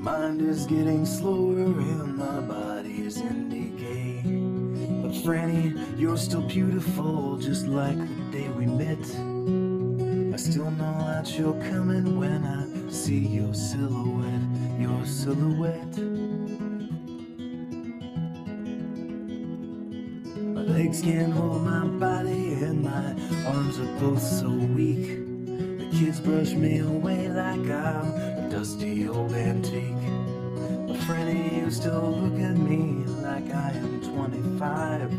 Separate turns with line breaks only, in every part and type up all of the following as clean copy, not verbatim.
mind is getting slower and my body is in decay. But Franny, you're still beautiful, just like the day we met. I still know that you're coming when I see your silhouette, your silhouette. My legs can't hold my body and my arms are both so weak. The kids brush me away like I'm a dusty old antique. But Franny, you still look at me like I am 25.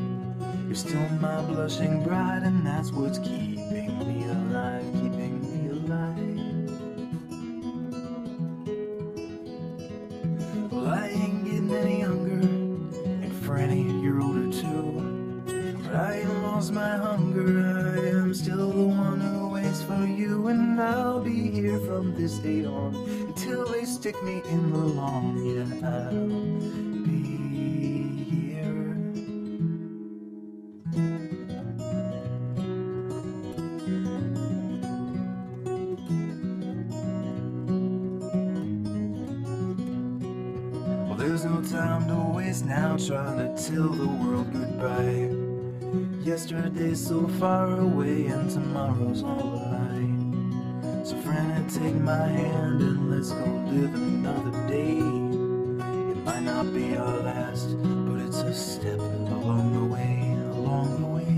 You're still my blushing bride, and that's what's keeping me alive, keeping me alive. Well, I ain't getting any younger, and Franny, you're older too. But I ain't lost my hunger, I am still the one who waits for you. And I'll be here from this day on until they stick me in the lawn. Yeah, I'll be here. Well, there's no time to waste now trying to tell the world goodbye. Yesterday's so far away and tomorrow's all a lie. So Franny, take my hand and let's go live another day. It might not be our last, but it's a step along the way, along the way.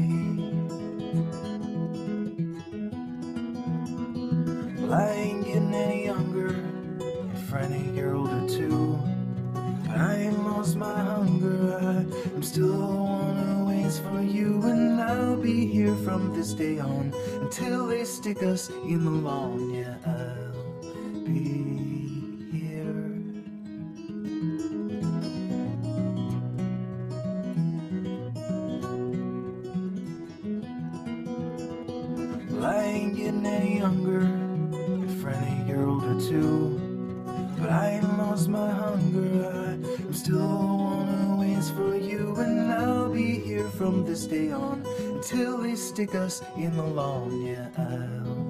Well, I ain't getting any younger, and Franny, you're older too. But I ain't lost my hunger, I'm still the one who waits for you. And I'll be here from this day on until they stick us in the lawn. Yeah, I'll be here. Well, I ain't getting any younger, and Franny, you're older too. But I ain't lost my hunger, I'm still the one who waits for you. And I'll be here from this day on until they stick us in the lawn. Yeah, I'll